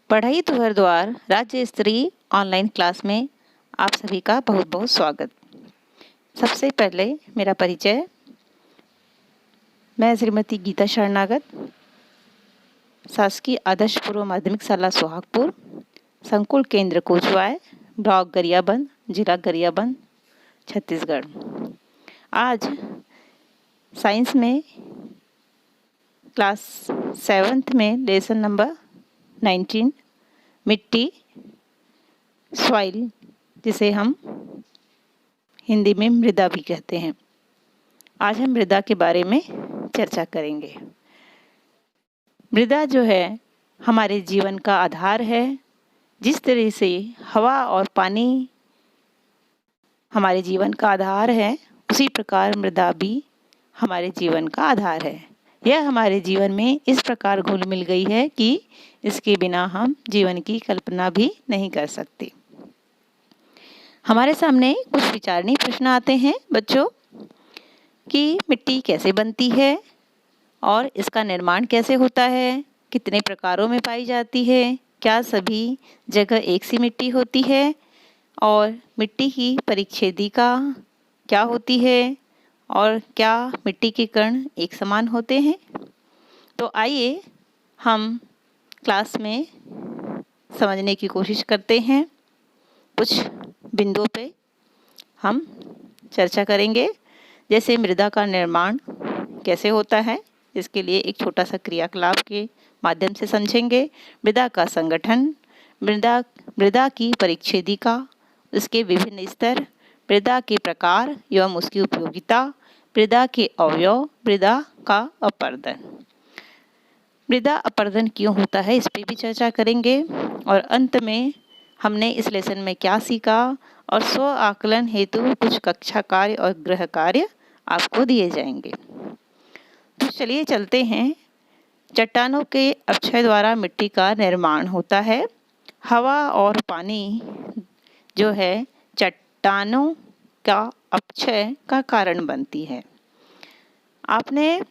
पढ़ाई तो हर द्वार राज्य स्तरीय ऑनलाइन क्लास में आप सभी का बहुत बहुत स्वागत। सबसे पहले मेरा परिचय। मैं श्रीमती गीता शरणागत, शासकीय आदर्श पूर्व माध्यमिक शाला सोहागपुर, संकुल केंद्र कोचवाय, ब्लॉक गरियाबंद, जिला गरियाबंद, छत्तीसगढ़। आज साइंस में क्लास 7th में लेसन नंबर 19 मिट्टी, सॉइल, जिसे हम हिंदी में मृदा भी कहते हैं। आज हम मृदा के बारे में चर्चा करेंगे। मृदा जो है हमारे जीवन का आधार है। जिस तरह से हवा और पानी हमारे जीवन का आधार है, उसी प्रकार मृदा भी हमारे जीवन का आधार है। यह हमारे जीवन में इस प्रकार घुल मिल गई है कि इसके बिना हम जीवन की कल्पना भी नहीं कर सकते। हमारे सामने कुछ विचारणीय प्रश्न आते हैं बच्चों कि मिट्टी कैसे बनती है और इसका निर्माण कैसे होता है, कितने प्रकारों में पाई जाती है, क्या सभी जगह एक सी मिट्टी होती है और मिट्टी की परिच्छेदिका क्या होती है और क्या मिट्टी के कण एक समान होते हैं। तो आइए हम क्लास में समझने की कोशिश करते हैं। कुछ बिंदुओं पे हम चर्चा करेंगे, जैसे मृदा का निर्माण कैसे होता है, इसके लिए एक छोटा सा क्रियाकलाप के माध्यम से समझेंगे। मृदा का संगठन, मृदा की परिच्छेदिका, उसके विभिन्न स्तर, मृदा के प्रकार एवं उसकी उपयोगिता, मृदा के अवयव, मृदा का अपरदन। मृदा अपरदन क्यों होता है, इस पर भी चर्चा करेंगे। और अंत में हमने इस लेसन में क्या सीखा और स्व आकलन हेतु कुछ कक्षा कार्य और गृह कार्य आपको दिए जाएंगे। तो चलिए चलते हैं। चट्टानों के अपक्षय द्वारा मिट्टी का निर्माण होता है। हवा और पानी जो है चट्टानों का अपक्षय का कारण बनती है। आपने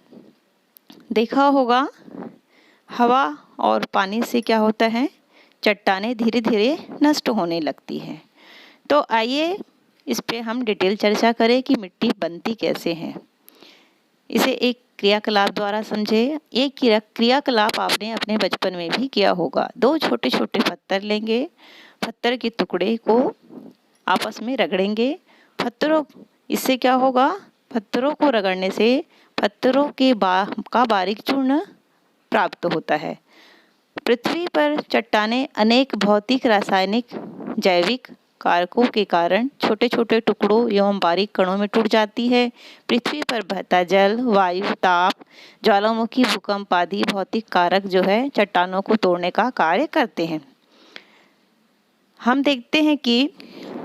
देखा होगा हवा और पानी से क्या होता है, चट्टानें धीरे धीरे नष्ट होने लगती है। तो आइए इस पे हम डिटेल चर्चा करें कि मिट्टी बनती कैसे है। इसे एक क्रियाकलाप द्वारा समझे। एक क्रियाकलाप आपने अपने बचपन में भी किया होगा। 2 छोटे छोटे पत्थर लेंगे, पत्थर के टुकड़े को आपस में रगड़ेंगे। इससे क्या होगा, पत्थरों को रगड़ने से पत्थरों का बारीक चूर्ण प्राप्त होता है। पृथ्वी पर चट्टानें अनेक भौतिक, रासायनिक, जैविक कारकों के कारण छोटे छोटे टुकड़ों एवं बारीक कणों में टूट जाती है। पृथ्वी पर बहता जल, वायु, ताप, ज्वालामुखी, भूकंप आदि भौतिक कारक जो है चट्टानों को तोड़ने का कार्य करते हैं। हम देखते हैं कि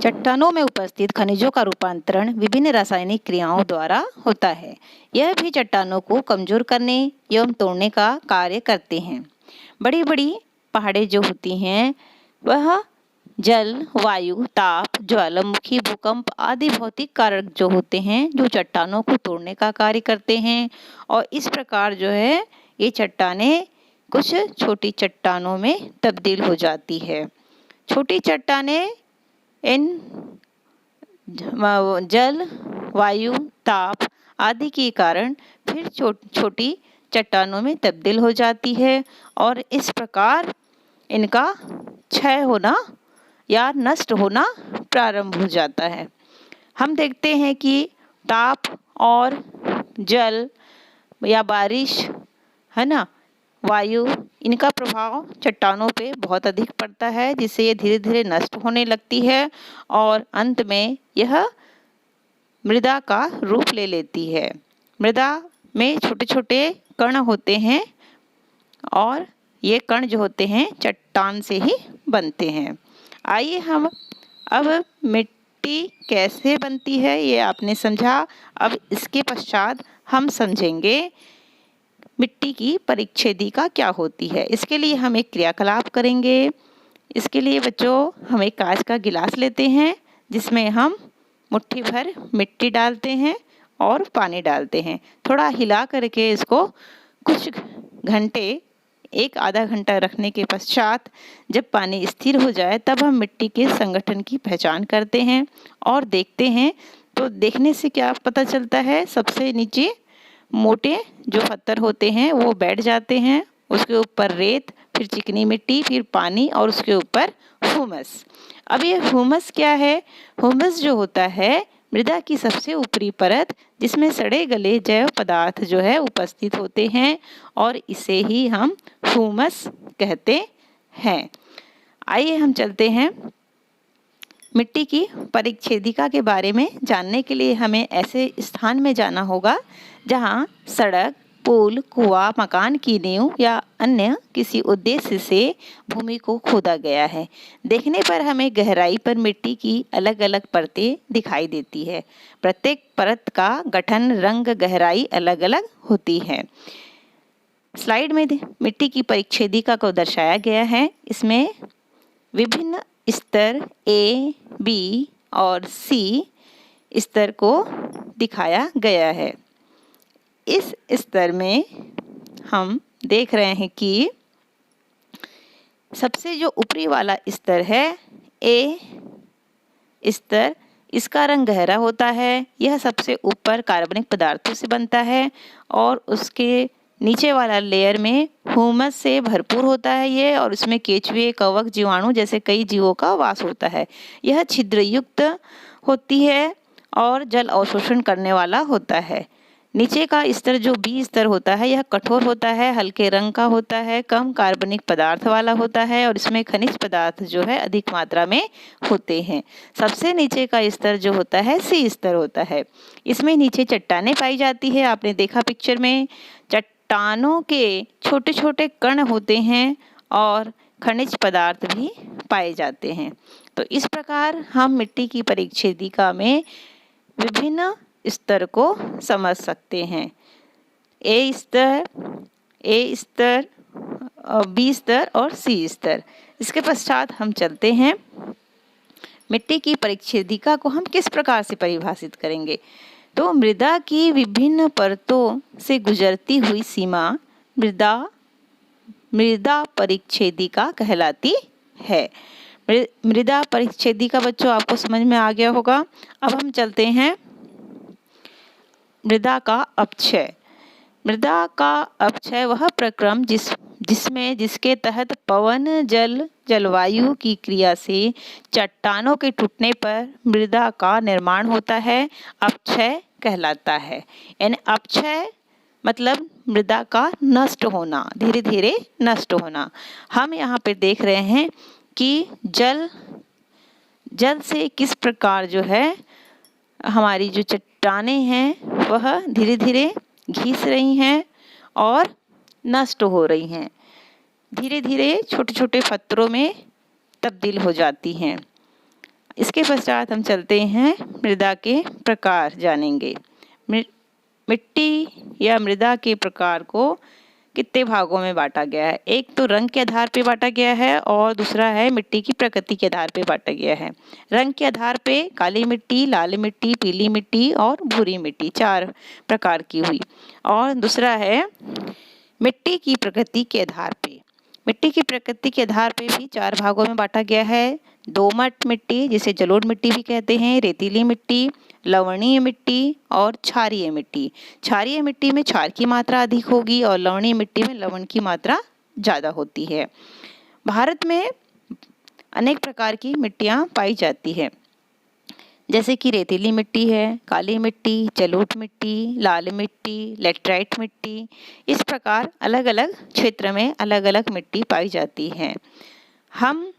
चट्टानों में उपस्थित खनिजों का रूपांतरण विभिन्न रासायनिक क्रियाओं द्वारा होता है। यह भी चट्टानों को कमजोर करने एवं तोड़ने का कार्य करते हैं। बड़ी बड़ी पहाड़ें जो होती हैं वह जल, वायु, ताप, ज्वालामुखी, भूकंप आदि भौतिक कारक जो होते हैं जो चट्टानों को तोड़ने का कार्य करते हैं। और इस प्रकार जो है ये चट्टानें कुछ छोटी चट्टानों में तब्दील हो जाती है। छोटी चट्टानें इन जल, वायु, ताप आदि के कारण फिर छोटी चट्टानों में तब्दील हो जाती है और इस प्रकार इनका क्षय होना या नष्ट होना प्रारंभ हो जाता है। हम देखते हैं कि ताप और जल या बारिश है ना, वायु, इनका प्रभाव चट्टानों पे बहुत अधिक पड़ता है, जिससे ये धीरे धीरे नष्ट होने लगती है और अंत में यह मृदा का रूप ले लेती है। मृदा में छोटे छोटे कण होते हैं और ये कण जो होते हैं चट्टान से ही बनते हैं। आइए हम अब मिट्टी कैसे बनती है ये आपने समझा। अब इसके पश्चात हम समझेंगे मिट्टी की परिच्छेदिका क्या होती है। इसके लिए हम एक क्रियाकलाप करेंगे। इसके लिए बच्चों हम एक कांच का गिलास लेते हैं जिसमें हम मुट्ठी भर मिट्टी डालते हैं और पानी डालते हैं। थोड़ा हिला करके इसको कुछ घंटे एक आधा घंटा रखने के पश्चात जब पानी स्थिर हो जाए तब हम मिट्टी के संगठन की पहचान करते हैं और देखते हैं। तो देखने से क्या पता चलता है, सबसे नीचे मोटे जो पत्थर होते हैं वो बैठ जाते हैं, उसके ऊपर रेत, फिर चिकनी मिट्टी, फिर पानी और उसके ऊपर ह्यूमस। अब ये ह्यूमस क्या है? ह्यूमस जो होता है मृदा की सबसे ऊपरी परत जिसमें सड़े गले जैव पदार्थ जो है उपस्थित होते हैं और इसे ही हम ह्यूमस कहते हैं। आइए हम चलते हैं। मिट्टी की परिच्छेदिका के बारे में जानने के लिए हमें ऐसे स्थान में जाना होगा जहां सड़क, पुल, कुआं, मकान की नींव या अन्य किसी उद्देश्य से भूमि को खोदा गया है। देखने पर हमें गहराई पर मिट्टी की अलग अलग परतें दिखाई देती है। प्रत्येक परत का गठन, रंग, गहराई अलग अलग होती है। स्लाइड में मिट्टी की परिच्छेदिका को दर्शाया गया है। इसमें विभिन्न स्तर ए, बी और सी स्तर को दिखाया गया है। इस स्तर में हम देख रहे हैं कि सबसे जो ऊपरी वाला स्तर है ए स्तर, इसका रंग गहरा होता है। यह सबसे ऊपर कार्बनिक पदार्थों से बनता है और उसके नीचे वाला लेयर में ह्यूमस से भरपूर होता है ये, और इसमें केचुए, कवक, जीवाणु जैसे कई जीवों का वास होता है। यह छिद्रयुक्त होती है और जल अवशोषण करने वाला होता है। नीचे का स्तर जो बी स्तर होता है यह कठोर होता है, हल्के रंग का होता है, कम कार्बनिक पदार्थ वाला होता है और इसमें खनिज पदार्थ जो है अधिक मात्रा में होते हैं। सबसे नीचे का स्तर जो होता है सी स्तर होता है। इसमें नीचे चट्टानें पाई जाती है। आपने देखा पिक्चर में, चट्टानों के छोटे छोटे कण होते हैं और खनिज पदार्थ भी पाए जाते हैं। तो इस प्रकार हम मिट्टी की परिच्छेदिका में विभिन्न स्तर को समझ सकते हैं। ए स्तर, बी स्तर और सी स्तर। इसके पश्चात हम चलते हैं मिट्टी की परिच्छेदिका को हम किस प्रकार से परिभाषित करेंगे। तो मृदा की विभिन्न परतों से गुजरती हुई सीमा मृदा परिच्छेदिका कहलाती है। मृदा परिच्छेदिका बच्चों आपको समझ में आ गया होगा। अब हम चलते हैं मृदा का अपक्षय। मृदा का अपक्षय वह प्रक्रम जिसके तहत पवन, जलवायु की क्रिया से चट्टानों के टूटने पर मृदा का निर्माण होता है, अपक्षय कहलाता है। यानी अपक्षय मतलब मृदा का नष्ट होना, धीरे धीरे नष्ट होना। हम यहाँ पे देख रहे हैं कि जल से किस प्रकार जो है हमारी जो चट्टानें हैं वह धीरे धीरे घिस रही हैं और नष्ट हो रही हैं, धीरे धीरे छोटे छोटे पत्थरों में तब्दील हो जाती हैं। इसके पश्चात हम चलते हैं मृदा के प्रकार जानेंगे। मिट्टी या मृदा के प्रकार को कितने भागों में बांटा गया है। एक तो रंग के आधार पे बांटा गया है और दूसरा है मिट्टी की प्रकृति के आधार पे बांटा गया है। रंग के आधार पे काली मिट्टी, लाल मिट्टी, पीली मिट्टी और भूरी मिट्टी 4 प्रकार की हुई। और दूसरा है मिट्टी की प्रकृति के आधार पे। मिट्टी की प्रकृति के आधार पे भी 4 भागों में बांटा गया है। दोमट मिट्टी जिसे जलोढ़ मिट्टी भी कहते हैं, रेतीली मिट्टी, लवणीय मिट्टी और क्षारीय मिट्टी। क्षारीय मिट्टी में क्षार की मात्रा अधिक होगी और लवणीय मिट्टी में लवण की मात्रा ज़्यादा होती है। भारत में अनेक प्रकार की मिट्टियाँ पाई जाती है, जैसे कि रेतीली मिट्टी है, काली मिट्टी, जलोढ़ मिट्टी, लाल मिट्टी, लेटराइट मिट्टी। इस प्रकार अलग अलग क्षेत्र में अलग अलग मिट्टी पाई जाती है। हम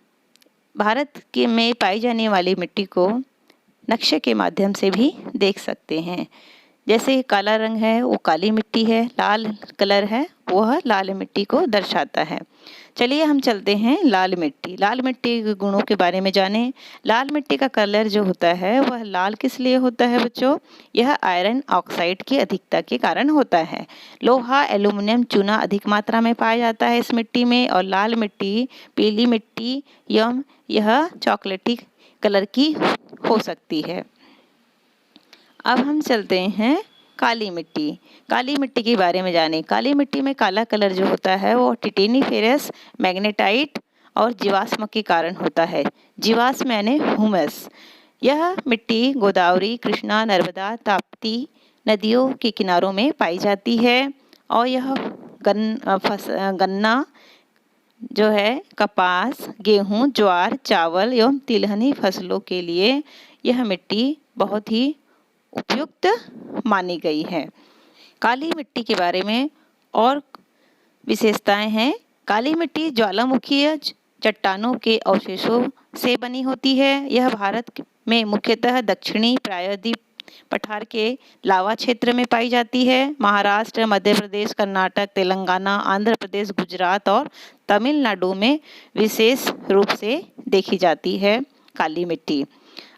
भारत के में पाई जाने वाली मिट्टी को नक्शे के माध्यम से भी देख सकते हैं। जैसे काला रंग है वो काली मिट्टी है, लाल कलर है वह लाल मिट्टी को दर्शाता है। चलिए हम चलते हैं लाल मिट्टी। लाल मिट्टी के गुणों के बारे में जानें। लाल मिट्टी का कलर जो होता है वह लाल किस लिए होता है बच्चों? यह आयरन ऑक्साइड की अधिकता के कारण होता है। लोहा, एल्युमिनियम, चूना अधिक मात्रा में पाया जाता है इस मिट्टी में। और लाल मिट्टी, पीली मिट्टी यह चॉकलेटी कलर की हो सकती है। अब हम चलते हैं काली मिट्टी। काली मिट्टी के बारे में जानें। काली मिट्टी में काला कलर जो होता है वो टिटेनिफेरस, मैग्नेटाइट और जीवाश्म के कारण होता है। जीवाश्म यानी ह्यूमस। यह मिट्टी गोदावरी, कृष्णा, नर्मदा, ताप्ती नदियों के किनारों में पाई जाती है और यह गन्ना जो है, कपास, गेहूं, ज्वार, चावल एवं तिलहनी फसलों के लिए यह मिट्टी बहुत ही उपयुक्त मानी गई है। काली मिट्टी के बारे में और विशेषताएं हैं। काली मिट्टी ज्वालामुखीय चट्टानों के अवशेषों से बनी होती है। यह भारत में मुख्यतः दक्षिणी प्रायद्वीप पठार के लावा क्षेत्र में पाई जाती है। महाराष्ट्र, मध्य प्रदेश, कर्नाटक, तेलंगाना, आंध्र प्रदेश, गुजरात और तमिलनाडु में विशेष रूप से देखी जाती है काली मिट्टी।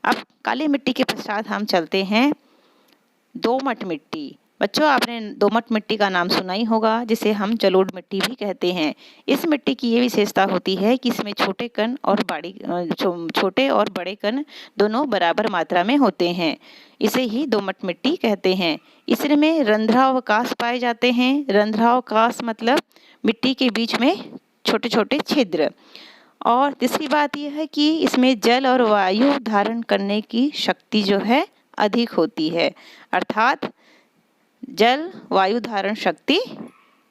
अब काली मिट्टी के पश्चात हम चलते हैं दोमट मिट्टी। बच्चों, आपने दोमट मिट्टी का नाम सुना ही होगा, जिसे हम जलोढ़ मिट्टी भी कहते हैं। इस मिट्टी की ये विशेषता होती है कि इसमें छोटे और बड़े कण दोनों बराबर मात्रा में होते हैं। इसे ही दोमट मिट्टी कहते हैं। इसमें रंध्रावकाश पाए जाते हैं। रंध्रावकाश मतलब मिट्टी के बीच में छोटे छोटे छिद्र। और तीसरी बात यह है कि इसमें जल और वायु धारण करने की शक्ति जो है अधिक होती है। अर्थात जल वायु धारण शक्ति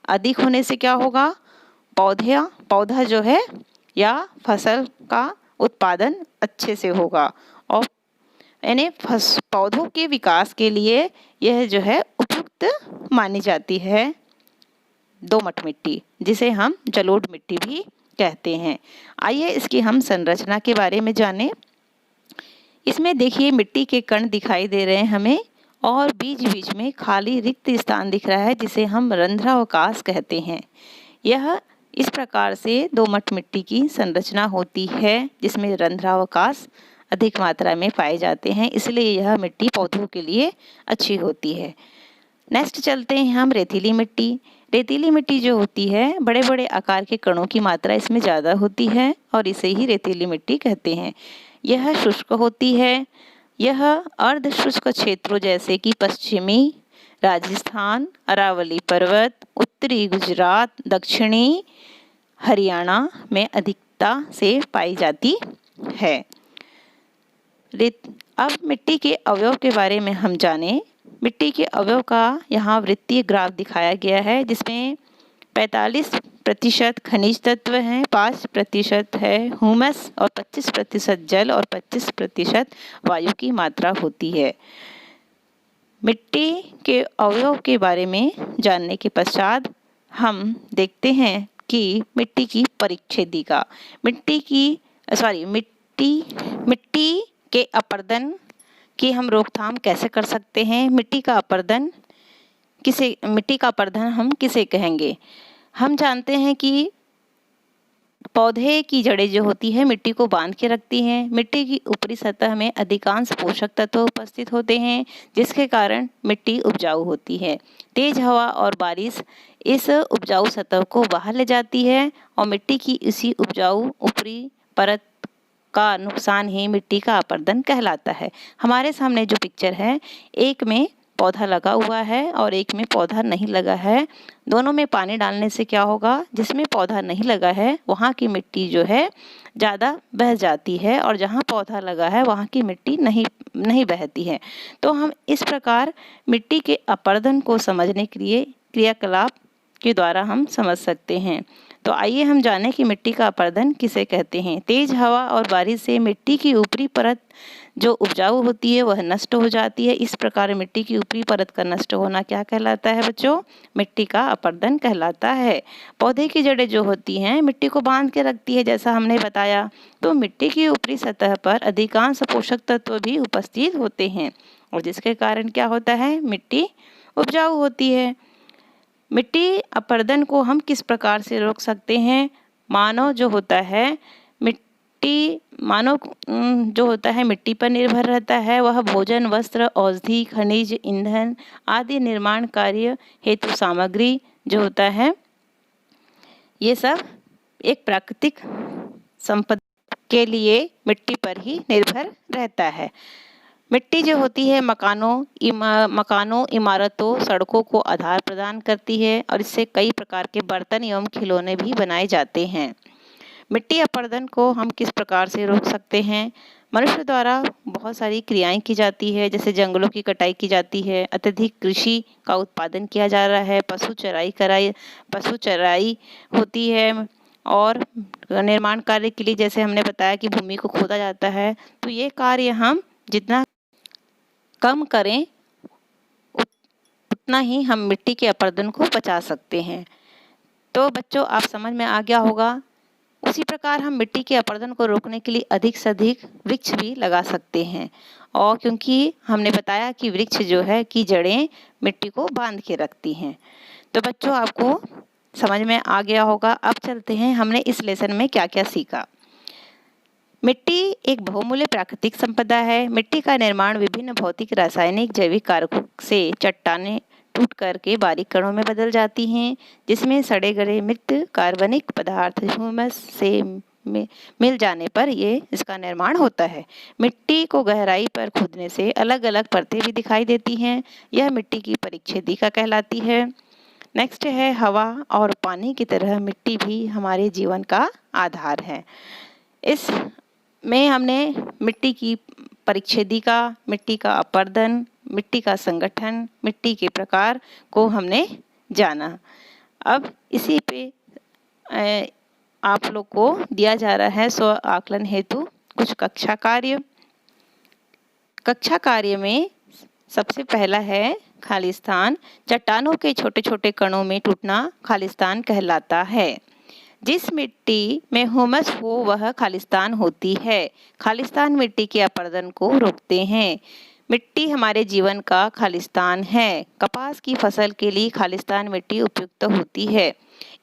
अधिक होने से क्या होगा, पौधा जो है या फसल का उत्पादन अच्छे से होगा और यानी पौधों के विकास के लिए यह जो है उपयुक्त मानी जाती है दोमट मिट्टी, जिसे हम जलोढ़ मिट्टी भी कहते हैं। आइए इसकी हम संरचना के बारे में जानें। इसमें देखिए मिट्टी के कण दिखाई दे रहे हैं हमें और बीच बीच में खाली रिक्त स्थान दिख रहा है, जिसे हम रंध्रावकाश कहते हैं। यह इस प्रकार से दोमट मिट्टी की संरचना होती है, जिसमें रंध्रावकाश अधिक मात्रा में पाए जाते हैं, इसलिए यह मिट्टी पौधों के लिए अच्छी होती है। नेक्स्ट चलते हैं हम रेतीली मिट्टी। रेतीली मिट्टी जो होती है, बड़े बड़े आकार के कणों की मात्रा इसमें ज़्यादा होती है और इसे ही रेतीली मिट्टी कहते हैं। यह शुष्क होती है। यह अर्ध शुष्क क्षेत्रों जैसे कि पश्चिमी राजस्थान, अरावली पर्वत, उत्तरी गुजरात, दक्षिणी हरियाणा में अधिकता से पाई जाती है। अब मिट्टी के अवयव के बारे में हम जानें। मिट्टी के अवयव का यहाँ वृत्तीय ग्राफ दिखाया गया है, जिसमें 45% खनिज तत्व हैं, 5% है ह्यूमस और 25% जल और 25% वायु की मात्रा होती है। मिट्टी के अवयव के बारे में जानने के पश्चात हम देखते हैं कि मिट्टी की परिच्छेदिका। मिट्टी के अपरदन की हम रोकथाम कैसे कर सकते हैं। मिट्टी का अपरदन हम किसे कहेंगे। हम जानते हैं कि पौधे की जड़ें जो होती है मिट्टी को बांध के रखती हैं। मिट्टी की ऊपरी सतह में अधिकांश पोषक तत्व उपस्थित होते हैं, जिसके कारण मिट्टी उपजाऊ होती है। तेज हवा और बारिश इस उपजाऊ सतह को बाहर ले जाती है और मिट्टी की इसी उपजाऊ ऊपरी परत का नुकसान ही मिट्टी का अपरदन कहलाता है। हमारे सामने जो पिक्चर है, एक में पौधा लगा हुआ है और एक में पौधा नहीं लगा है। दोनों में पानी डालने से क्या होगा, जिसमें पौधा नहीं लगा है वहाँ की मिट्टी जो है ज़्यादा बह जाती है और जहाँ पौधा लगा है वहाँ की मिट्टी नहीं बहती है। तो हम इस प्रकार मिट्टी के अपरदन को समझने के लिए क्रियाकलाप के द्वारा हम समझ सकते हैं। तो आइए हम जानें कि मिट्टी का अपरदन किसे कहते हैं। तेज हवा और बारिश से मिट्टी की ऊपरी परत जो उपजाऊ होती है वह नष्ट हो जाती है। इस प्रकार मिट्टी की ऊपरी परत का नष्ट होना क्या कहलाता है बच्चों, मिट्टी का अपरदन कहलाता है। पौधे की जड़ें जो होती हैं मिट्टी को बांध के रखती है, जैसा हमने बताया। तो मिट्टी की ऊपरी सतह पर अधिकांश पोषक तत्व भी उपस्थित होते हैं और जिसके कारण क्या होता है, मिट्टी उपजाऊ होती है। मिट्टी अपरदन को हम किस प्रकार से रोक सकते हैं। मानव जो होता है मिट्टी पर निर्भर रहता है। वह भोजन, वस्त्र, औषधि, खनिज, ईंधन आदि निर्माण कार्य हेतु सामग्री जो होता है, ये सब एक प्राकृतिक संपदा के लिए मिट्टी पर ही निर्भर रहता है। मिट्टी जो होती है मकानों, इमारतों, सड़कों को आधार प्रदान करती है और इससे कई प्रकार के बर्तन एवं खिलौने भी बनाए जाते हैं। मिट्टी अपरदन को हम किस प्रकार से रोक सकते हैं? मनुष्य द्वारा बहुत सारी क्रियाएं की जाती है, जैसे जंगलों की कटाई की जाती है, अत्यधिक कृषि का उत्पादन किया जा रहा है, पशु चराई होती है और निर्माण कार्य के लिए जैसे हमने बताया कि भूमि को खोदा जाता है। तो ये कार्य हम जितना कम करें उतना ही हम मिट्टी के अपरदन को बचा सकते हैं। तो बच्चों, आप समझ में आ गया होगा। उसी प्रकार हम मिट्टी के अपरदन को रोकने के लिए अधिक से अधिक वृक्ष भी लगा सकते हैं, और क्योंकि हमने बताया कि वृक्ष जो है कि जड़ें मिट्टी को बांध के रखती हैं। तो बच्चों, आपको समझ में आ गया होगा। अब चलते हैं हमने इस लेसन में क्या क्या सीखा। मिट्टी एक बहुमूल्य प्राकृतिक संपदा है। मिट्टी का निर्माण विभिन्न भौतिक, रासायनिक, जैविक कारकों से चट्टानें टूट करके बारीक कणों में बदल जाती हैं, जिसमें सड़े गले मृत कार्बनिक पदार्थ ह्यूमस से मिल जाने पर इसका निर्माण होता है। मिट्टी को गहराई पर खोदने से अलग अलग परतें भी दिखाई देती हैं। यह मिट्टी की परिच्छेदिका कहलाती है। नेक्स्ट है, हवा और पानी की तरह मिट्टी भी हमारे जीवन का आधार है। इस में हमने मिट्टी की परिच्छेदिका, मिट्टी का अपरदन, मिट्टी का संगठन, मिट्टी के प्रकार को हमने जाना। अब इसी पे आप लोग को दिया जा रहा है स्व आकलन हेतु कुछ कक्षा कार्य। कक्षा कार्य में सबसे पहला है खालिस्तान। चट्टानों के छोटे छोटे कणों में टूटना खालिस्तान कहलाता है। जिस मिट्टी में हुमस हो वह खालिस्तान होती है। खालिस्तान मिट्टी के अपरदन को रोकते हैं। मिट्टी हमारे जीवन का खालिस्तान है। कपास की फसल के लिए खालिस्तान मिट्टी उपयुक्त होती है।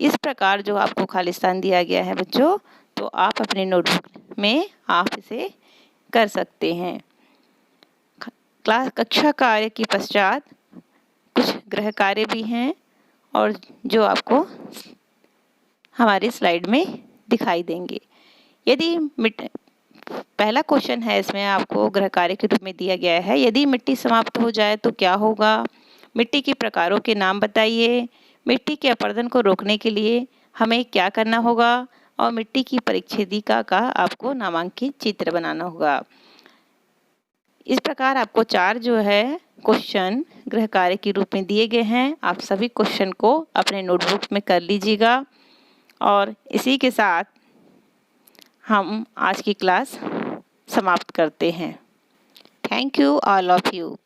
इस प्रकार जो आपको खालिस्तान दिया गया है बच्चों, तो आप अपने नोटबुक में आप इसे कर सकते हैं। कक्षा कार्य के पश्चात कुछ गृह कार्य भी हैं और जो आपको हमारी स्लाइड में दिखाई देंगे। यदि पहला क्वेश्चन है, इसमें आपको गृह कार्य के रूप में दिया गया है, यदि मिट्टी समाप्त हो जाए तो क्या होगा? मिट्टी के प्रकारों के नाम बताइए। मिट्टी के अपरदन को रोकने के लिए हमें क्या करना होगा? और मिट्टी की परिच्छेदिका का आपको नामांकित चित्र बनाना होगा। इस प्रकार आपको 4 जो है क्वेश्चन गृह कार्य के रूप में दिए गए हैं। आप सभी क्वेश्चन को अपने नोटबुक में कर लीजिएगा। और इसी के साथ हम आज की क्लास समाप्त करते हैं। Thank you all of you.